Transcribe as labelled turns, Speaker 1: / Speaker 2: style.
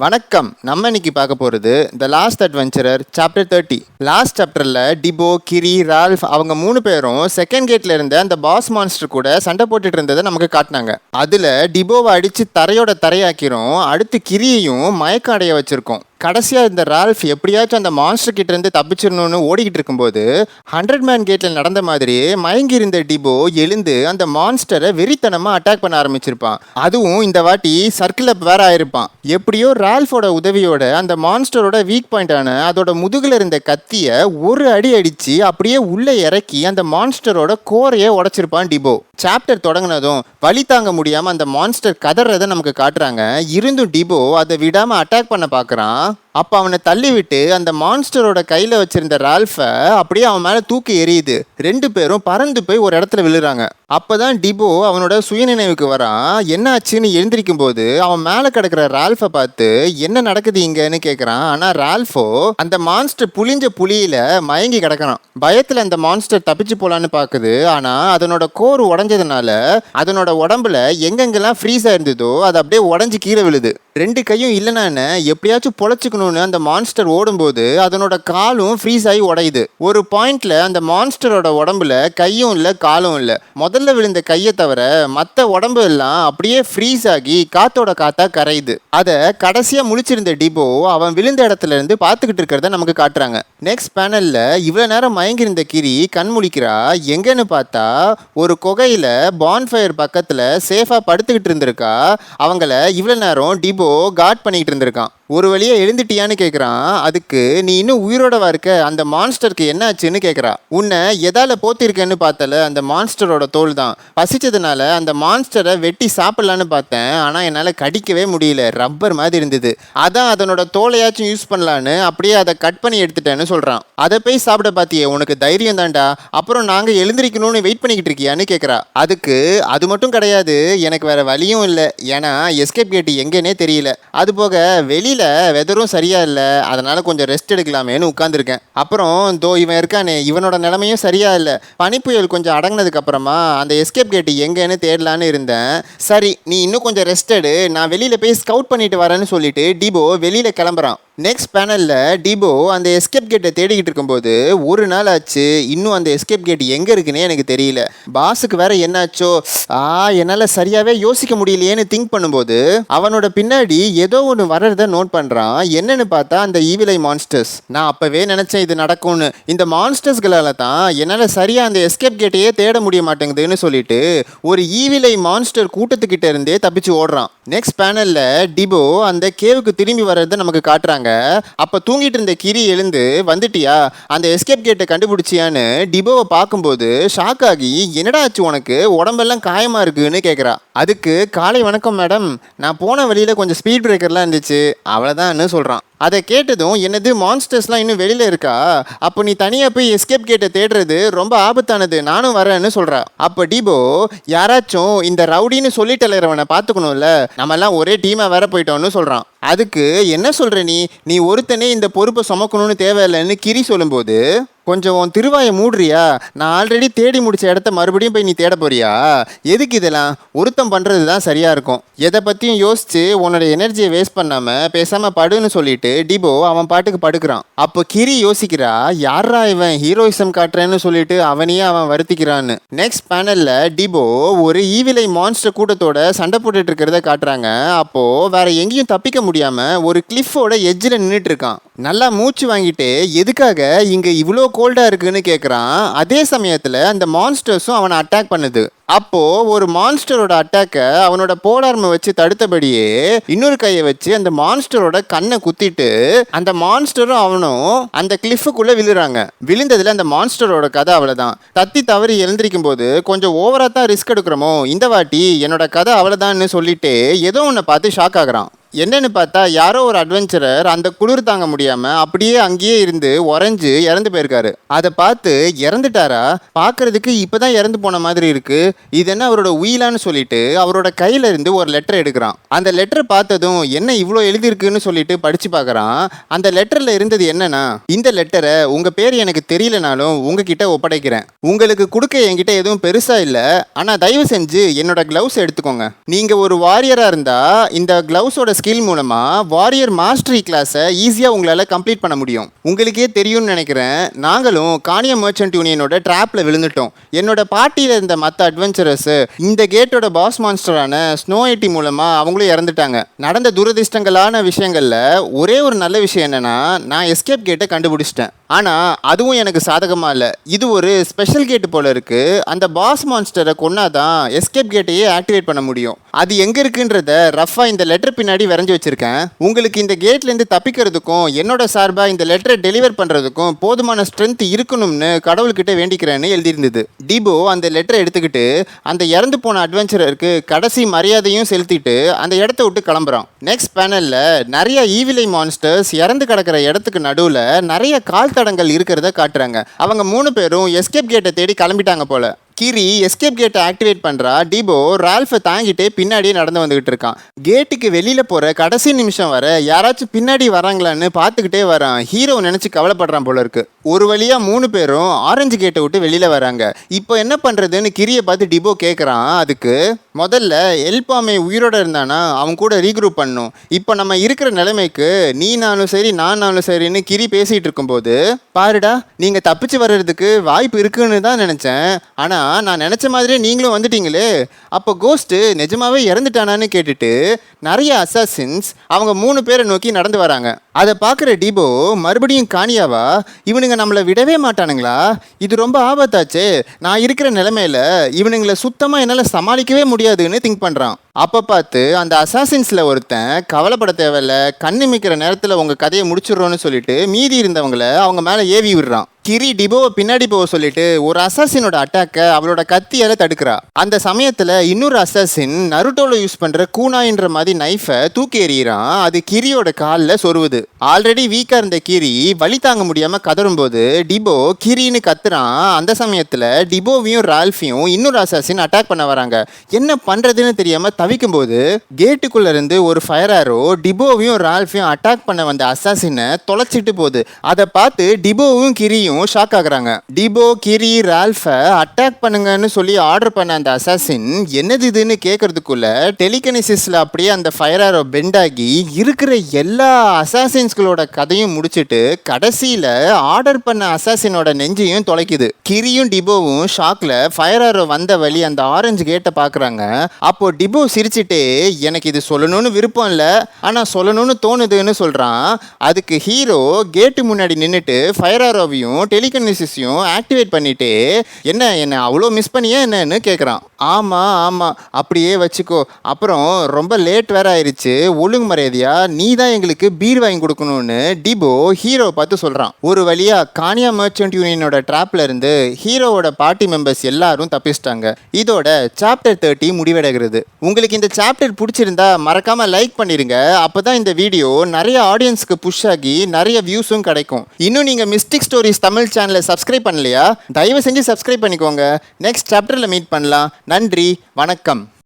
Speaker 1: வணக்கம். நம்ம இன்னைக்கு பார்க்க போகிறது the last adventurer chapter 30. Last சாப்டரில் டிபோ, கிரி, ரால்ஃப் அவங்க 3 பேரும் செகண்ட் கேட்ல இருந்த அந்த பாஸ் மான்ஸ்டர் கூட சண்டை போட்டுட்டு இருந்ததை நமக்கு காட்டினாங்க. அதில் டிபோவை அடித்து தரையோட தரையாக்கிறோம். அடுத்து கிரியையும் மயக்க அடைய வச்சிருக்கோம். கடைசியாக இந்த ரால்ஃப் எப்படியாச்சும் அந்த மான்ஸ்டர் கிட்ட இருந்து தப்பிச்சிடணும்னு ஓடிக்கிட்டு இருக்கும்போது 100 மேன் கேட்டில் நடந்த மாதிரி மயங்கி இருந்த டிபோ எழுந்து அந்த மான்ஸ்டரை வெறித்தனமாக அட்டாக் பண்ண ஆரம்பிச்சிருப்பான். அதுவும் இந்த வாட்டி சர்க்கிள் அப் வேற ஆயிருப்பான். எப்படியோ ரால்ஃபோட உதவியோட அந்த மான்ஸ்டரோட வீக் பாயிண்டான அதோட முதுகுல இருந்த கத்தியை ஒரு அடி அடிச்சு அப்படியே உள்ள இறக்கி அந்த மான்ஸ்டரோட கோரையை உடைச்சிருப்பான் டிபோ. சாப்டர் தொடங்கினதும் வலி தாங்க முடியாம அந்த மான்ஸ்டர் கதறதை நமக்கு காட்டுறாங்க. இருந்தும் டிபோ அதை விடாம அட்டாக் பண்ண பார்க்கறான். அப்போ அவனை தள்ளி விட்டு அந்த மான்ஸ்டரோட கையில் வச்சிருந்த ரால்ஃபை அப்படியே அவன் மேலே தூக்கி எறியுது. 2 பேரும் பறந்து போய் ஒரு இடத்துல விழுறாங்க. அப்போதான் டிபோ அவனோட சுயநினைவுக்கு வரான். என்ன ஆச்சுன்னு எழுந்திருக்கும் போது அவன் மேலே கிடக்கிற ரால்ஃபை பார்த்து என்ன நடக்குது இங்கன்னு கேட்குறான். ஆனால் ரால்ஃபோ அந்த மான்ஸ்டர் புளிஞ்ச புளியில மயங்கி கிடக்கிறான். பயத்தில் அந்த மான்ஸ்டர் தப்பிச்சு போலான்னு பார்க்குது. ஆனால் அதனோட கோர் உடஞ்சதுனால அதனோட உடம்புல எங்கெங்கெல்லாம் ஃப்ரீஸ் ஆயிருந்ததோ அது அப்படியே உடஞ்சி கீழே விழுது. 2 கையும் இல்லைனான்னு எப்படியாச்சும் பொழைச்சிக்கணும்னு அந்த மான்ஸ்டர் ஓடும்போது அதனோட காலும் ஃப்ரீஸ் ஆகி உடையுது. ஒரு பாயிண்ட்ல அந்த மான்ஸ்டரோட உடம்புல கையும் இல்லை காலும் இல்லை. முதல்ல விழுந்த கையை தவிர மற்ற உடம்பு எல்லாம் அப்படியே ஃப்ரீஸ் ஆகி காத்தோட காத்தா கரையுது. அதை கடைசியா முழிச்சிருந்த டிபோ அவன் விழுந்த இடத்துல இருந்து பார்த்துக்கிட்டு இருக்கிறத நமக்கு காட்டுறாங்க. நெக்ஸ்ட் பேனல்ல இவ்வளவு நேரம் மயங்கிருந்த கிரி கண் முழிக்கிறா. எங்கன்னு பார்த்தா ஒரு குகையில பான்ஃபயர் பக்கத்துல சேஃபா படுத்துக்கிட்டு இருந்திருக்கா. அவங்கள இவ்வளவு நேரம் டிபோ கார்ட் பண்ணிக்கிட்டு இருந்திருக்கான். ஒரு வழியா எழுந்துட்டியான்னு கேட்குறான். அதுக்கு நீ இன்னும் உயிரோடவா இருக்க, அந்த மான்ஸ்டருக்கு என்ன ஆச்சுன்னு கேட்குறா. உன்னை எதால போத்திருக்கேன்னு பார்த்தல அந்த மான்ஸ்டரோட தோல் தான். பசிச்சதுனால அந்த மான்ஸ்டரை வெட்டி சாப்பிடலான்னு பார்த்தேன். ஆனால் என்னால் கடிக்கவே முடியல, ரப்பர் மாதிரி இருந்தது. அதான் அதனோட தோலையாச்சும் யூஸ் பண்ணலான்னு அப்படியே அதை கட் பண்ணி எடுத்துட்டேன்னு சொல்கிறான். அதை போய் சாப்பிட பார்த்தியே, உனக்கு தைரியம் தான்டா. அப்புறம் நாங்கள் எழுந்திரிக்கணும்னு வெயிட் பண்ணிக்கிட்டு இருக்கியான்னு கேட்குறா. அதுக்கு அது மட்டும் கிடையாது, எனக்கு வேற வழியும் இல்லை. ஏன்னா எஸ்கேப் கேட் எங்கேனே தெரியல. அது போக வெளியில் வெதரும் சரியா இல்லை, அதனால கொஞ்சம் ரெஸ்ட் எடுக்கலாமேன்னு உட்காந்துருக்கேன். அப்புறம் இவன் இருக்கானே, இவனோட நிலைமையும் சரியா இல்லை. பனிப்புயல் கொஞ்சம் அடங்கினதுக்கு அப்புறமா அந்த எஸ்கேப் கேட்டு எங்கன்னு தேடலான்னு இருந்தேன். சரி, நீ இன்னும் கொஞ்சம் ரெஸ்ட் எடு, நான் வெளியில போய் ஸ்கவுட் பண்ணிட்டு வரேன்னு சொல்லிட்டு டிபோ வெளியில கிளம்புறான். நெக்ஸ்ட் பேனல்ல டிபோ அந்த எஸ்கேப் கேட்டை தேடிக்கிட்டு இருக்கும்போது ஒரு நாள் ஆச்சு. இன்னும் அந்த எஸ்கேப் கேட் எங்க இருக்குன்னே எனக்கு தெரியல. பாஸுக்கு வேற என்னாச்சோ, என்னால் சரியாவே யோசிக்க முடியலையேன்னு திங்க் பண்ணும்போது அவனோட பின்னாடி ஏதோ ஒன்று வர்றத நோட் பண்றான். என்னன்னு பார்த்தா அந்த ஈவிலை மான்ஸ்டர்ஸ். நான் அப்பவே நினைச்சேன் இது நடக்கும்னு. இந்த மான்ஸ்டர்ஸ்களால தான் என்னால் சரியா அந்த எஸ்கேப் கேட்டையே தேட முடிய மாட்டேங்குதுன்னு சொல்லிட்டு ஒரு ஈவிலை மான்ஸ்டர் கூட்டத்துக்கிட்ட இருந்தே தப்பிச்சு ஓடுறான். நெக்ஸ்ட் பேனல்ல டிபோ அந்த கேவுக்கு திரும்பி வர்றதை நமக்கு காட்டுறாங்க. அப்ப தூங்கிட்டு இருந்த கிரி எழுந்து, வந்துட்டியா, அந்த எஸ்கேப் கேட்டை கண்டுபிடிச்சியான்னு டிபோவை பார்க்கும்போது ஷாக் ஆகி, என்னடா ஆச்சு உனக்கு, உடம்பெல்லாம் காயமா இருக்குன்னு கேட்குறா. அதுக்கு காலை வணக்கம் மேடம், நான் போன வழியில கொஞ்சம் ஸ்பீட் பிரேக்கர்லாம் இருந்துச்சு, அவ்வளோதான்னு சொல்றான். அதை கேட்டதும், என்னது மான்ஸ்டர்ஸ்லாம் இன்னும் வெளியில இருக்கா, அப்போ நீ தனியாக போய் எஸ்கேப் கேட்டை தேடுறது ரொம்ப ஆபத்தானது, நானும் வரேன்னு சொல்கிறா. அப்போ டிபோ, யாராச்சும் இந்த ரவுடின்னு சொல்லிட்டலவனை பார்த்துக்கணும்ல, நம்மெல்லாம் ஒரே டீமாக வேற போயிட்டோம்னு சொல்கிறான். அதுக்கு என்ன சொல்கிற நீ ஒருத்தனே இந்த பொறுப்பை சுமக்கணும்னு தேவையில்லைன்னு கிரி சொல்லும்போது, கொஞ்சம் உன் திருவாயை மூடுறியா, நான் ஆல்ரெடி தேடி முடிச்ச இடத்த மறுபடியும் போய் நீ தேட போறியா, எதுக்கு இதெல்லாம், ஒருத்தம் பண்ணுறது தான் சரியாக இருக்கும், எதை பற்றியும் யோசிச்சு உன்னோட எனர்ஜியை வேஸ்ட் பண்ணாமல் பேசாமல் படுன்னு சொல்லிட்டு டிபோ அவன் பாட்டுக்கு படுக்கிறான். அப்போ கிரி யோசிக்கிறா, யாரா இவன் ஹீரோயிசம் காட்டுறேன்னு சொல்லிட்டு அவனையே அவன் வருத்திக்கிறான்னு. நெக்ஸ்ட் பேனல்ல டிபோ ஒரு ஈவிலை மான்ஸ்டர் கூட்டத்தோட சண்டை போட்டுட்டு இருக்கிறத காட்டுறாங்க. அப்போ வேற எங்கேயும் தப்பிக்க முடியாம ஒரு கிளிஃபோட எட்ஜில் நின்றுட்டு இருக்கான். நல்லா மூச்சு வாங்கிட்டு எதுக்காக இங்க இவ்வளோ கோல்டா இருக்குன்னு கேட்குறான். அதே சமயத்தில் அந்த மான்ஸ்டர்ஸும் அவனை அட்டாக் பண்ணுது. அப்போ ஒரு மான்ஸ்டரோட அட்டாக்கை அவனோட போலார்மை வச்சு தடுத்தபடியே இன்னொரு கையை வச்சு அந்த மான்ஸ்டரோட கண்ணை குத்திட்டு அந்த மான்ஸ்டரும் அவனும் அந்த கிளிஃபுக்குள்ள விழுறாங்க. விழுந்ததுல அந்த மான்ஸ்டரோட கதை அவ்வளவுதான். தத்தி தவறி எழுந்திருக்கும் போது கொஞ்சம் ஓவரா தான் ரிஸ்க் எடுக்கிறோமோ, இந்த வாட்டி என்னோட கதை அவ்வளவுதான்னு சொல்லிட்டு ஏதோ ஒன்றை பார்த்து ஷாக் ஆகுறான். என்னன்னு பார்த்தா யாரோ ஒரு அட்வென்ச்சரர் அந்த குளிர் தாங்க முடியாம அப்படியே அங்கேயே இருந்து உறைஞ்சு இறந்து போயிருக்காரு. அதை பார்த்து இறந்துட்டாரா, பார்க்கறதுக்கு இப்பதான் இறந்து போன மாதிரி இருக்கு, இது என்ன அவரோட உயிலான்னு சொல்லிட்டு அவரோட கையில இருந்து ஒரு லெட்டர் எடுக்கிறான். அந்த லெட்டர் பார்த்ததும் என்ன இவ்வளோ எழுதியிருக்குன்னு சொல்லிட்டு படிச்சு பார்க்கறான். அந்த லெட்டர்ல இருந்தது என்னன்னா, இந்த லெட்டரை உங்க பேர் எனக்கு தெரியலனாலும் உங்ககிட்ட ஒப்படைக்கிறேன். உங்களுக்கு கொடுக்க என்கிட்ட எதுவும் பெருசா இல்லை, ஆனா தயவு செஞ்சு என்னோட கிளவுஸ் எடுத்துக்கோங்க. நீங்க ஒரு வாரியரா இருந்தா இந்த கிளவுஸோட ஸ்கில் மூலமா வாரியர் மாஸ்டரி கிளாஸை ஈஸியாக உங்களால் கம்ப்ளீட் பண்ண முடியும். உங்களுக்கே தெரியும்னு நினைக்கிறேன், நாங்களும் கானியா மர்ச்சன்ட் யூனியனோட ட்ராப்பில் விழுந்துட்டோம். என்னோட பார்ட்டியில் இருந்த மற்ற அட்வென்ச்சரர்ஸ் இந்த கேட்டோட பாஸ் மான்ஸ்டரான ஸ்னோ ஐட்டி மூலமாக அவங்களும் இறந்துட்டாங்க. நடந்த துரதிர்ஷ்டங்களான விஷயங்களில் ஒரே ஒரு நல்ல விஷயம் என்னென்னா, நான் எஸ்கேப் கேட்டை கண்டுபிடிச்சிட்டேன். ஆனால் அதுவும் எனக்கு சாதகமாக இல்லை. இது ஒரு ஸ்பெஷல் கேட்டு போல் இருக்குது. அந்த பாஸ் மான்ஸ்டரை கொன்னாதான் எஸ்கேப் கேட்டையே ஆக்டிவேட் பண்ண முடியும். அது எங்கே இருக்குன்றத ரஃபாக இந்த லெட்டர் பின்னாடி வரைஞ்சி வச்சுருக்கேன். உங்களுக்கு இந்த கேட்லேருந்து தப்பிக்கிறதுக்கும் என்னோட சார்பாக இந்த லெட்டரை டெலிவர் பண்ணுறதுக்கும் போதுமான ஸ்ட்ரென்த் இருக்கணும்னு கடவுள்கிட்ட வேண்டிக்கிறேன்னு எழுதியிருந்தது. டிபோ அந்த லெட்டரை எடுத்துக்கிட்டு அந்த இறந்து போன அட்வென்ச்சரருக்கு கடைசி மரியாதையும் செலுத்திட்டு அந்த இடத்த விட்டு கிளம்புறான். நெக்ஸ்ட் பேனலில் நிறைய ஈவிலை மான்ஸ்டர்ஸ் இறந்து கிடக்கிற இடத்துக்கு நடுவில் நிறைய கால் தடங்கள் இருக்கிறத காட்டுறாங்க. அவங்க 3 பேரும் எஸ்கேப் கேட்டை தேடி கிளம்பிட்டாங்க போல. கிரி எஸ்கேப் கேட்டை ஆக்டிவேட் பண்ணுறா. டிபோ ரால்ஃபை தாங்கிட்டு பின்னாடியே நடந்து வந்துகிட்டு இருக்கான். கேட்டுக்கு வெளியில் போகிற கடைசி நிமிஷம் வர யாராச்சும் பின்னாடி வராங்களான்னு பார்த்துக்கிட்டே வரான். ஹீரோ நினச்சி கவலைப்படுறான் போல இருக்கு. ஒரு வழியாக 3 பேரும் ஆரஞ்சு கேட்டை விட்டு வெளியில் வராங்க. இப்போ என்ன பண்ணுறதுன்னு கிரியை பார்த்து டிபோ கேட்குறான். அதுக்கு முதல்ல எல்பாமே உயிரோடு இருந்தானா அவன் கூட ரீக்ரூப் பண்ணும். இப்போ நம்ம இருக்கிற நிலைமைக்கு நீ நானும் சரி நானும் சரின்னு கிரி பேசிகிட்டு இருக்கும்போது, பாருடா நீங்கள் தப்பிச்சு வர்றதுக்கு வாய்ப்பு இருக்குன்னு தான் நினச்சேன், ஆனால் நான் நினச்ச மாதிரியே நீங்களும் வந்துட்டீங்களே, அப்போ கோஸ்ட்டு நிஜமாவே இறந்துட்டானான்னு கேட்டுட்டு நிறைய அசாசின்ஸ் அவங்க 3 பேரை நோக்கி நடந்து வராங்க. அதை பார்க்குற டிபோ மறுபடியும் கானியாவா, இவனுங்க நம்மளை விடவே மாட்டானுங்களா, இது ரொம்ப ஆபத்தாச்சே, நான் இருக்கிற நிலைமையில இவனுங்களை சுத்தமாக என்னால் சமாளிக்கவே முடியாதுன்னு திங்க் பண்ணுறான். அப்போ பார்த்து அந்த அசாசின்ஸில் ஒருத்தன், கவலைப்பட தேவையில்ல, கண்ணு மிக்கிற நேரத்தில் உங்கள் கதையை முடிச்சிடுறோன்னு சொல்லிட்டு மீதி இருந்தவங்களை அவங்க மேலே ஏவி விடுறான். கிரி டிபோவை பின்னாடி போக சொல்லிட்டு ஒரு அசாசினோட அட்டாக்கை அவளோட கத்தியால் தடுக்கிறா. அந்த சமயத்தில் இன்னொரு அசாசின் நருட்டோவில் யூஸ் பண்ணுற கூனாயின்ற மாதிரி நைஃபை தூக்கி எறிகிறான். அது கிரியோட காலில் சொருவுது. ஆல்ரெடி வீக்காக இருந்த கிரி வலி தாங்க முடியாமல் கதறும்போது டிபோ கிரின்னு கத்துறான். அந்த சமயத்தில் டிபோவையும் ரால்ஃபையும் இன்னொரு அசாசின் அட்டாக் பண்ண வராங்க. என்ன பண்ணுறதுன்னு தெரியாமல் தவிக்கும்போது கேட்டுக்குள்ளே இருந்து ஒரு ஃபயர் ஆரோ டிபோவையும் ரால்ஃபையும் அட்டாக் பண்ண வந்த அசாசினை தொலைச்சிட்டு போகுது. அதை பார்த்து டிபோவும் கிரியும் ஷாக் ஆகுறாங்க. டிபோ கிரி ரால்ஃபை அட்டாக் பண்ணுங்கன்னு சொல்லி ஆர்டர் பண்ண அந்த அசாசின் என்னது இதுன்னு கேட்கறதுக்குள்ள டெலிகனிசிஸ்ல அப்படியே அந்த ஃபயர் ஆரோ பெண்ட் ஆகி இருக்கிற எல்லா அசாசின்ஸ்களோட கதையும் முடிச்சுட்டு கடைசியில ஆர்டர் பண்ண அசாசினோட நெஞ்சையும் தொலைக்குது. கிரியும் டிபோவும் ஷாக்ல ஃபயர் ஆரோ வந்த வழி அந்த ஆரஞ்சு கேட்டை பார்க்குறாங்க. அப்போ டிபோ சிரிச்சுட்டே, எனக்கு இது சொல்லணும்னு விருப்பம் இல்லை, ஆனால் சொல்லணும்னு தோணுதுன்னு சொல்கிறான். அதுக்கு ஹீரோ கேட்டு முன்னாடி நின்றுட்டு ஃபயர் ஆரோவையும் டெலிகனிசிஸையும் ஆக்டிவேட் பண்ணிட்டு, என்ன அவ்வளோ மிஸ் பண்ணியே என்னன்னு கேட்குறான். ஆமாம் அப்படியே வச்சுக்கோ, அப்புறம் ரொம்ப லேட் வேற ஆயிடுச்சு, ஒழுங்கு மரியாதையா நீ தான் எங்களுக்கு பீர் வாங்கி கொடுக்கணும்னு டிபோ ஹீரோவை பார்த்து சொல்கிறான். ஒரு வழியாக கானியா மர்ச்சன்ட் யூனியனோட ட்ராப்ல இருந்து ஹீரோவோட பார்ட்டி மெம்பர்ஸ் எல்லாரும் தப்பிச்சிட்டாங்க. இதோட சாப்டர் 30 முடிவடைகிறது. உங்களுக்கு இந்த சாப்டர் பிடிச்சிருந்தா மறக்காம லைக் பண்ணிருங்க. அப்பதான் இந்த வீடியோ நிறைய ஆடியன்ஸ்க்கு புஷ் ஆகி நிறைய வியூஸும் கிடைக்கும். இன்னும் நீங்க மிஸ்டிக் ஸ்டோரிஸ் தமிழ் சேனலை சப்ஸ்கிரைப் பண்ணலையா, தயவு செஞ்சு சப்ஸ்கிரைப் பண்ணிக்கோங்க. நெக்ஸ்ட் சாப்டர்ல மீட் பண்ணலாம். நன்றி, வணக்கம்.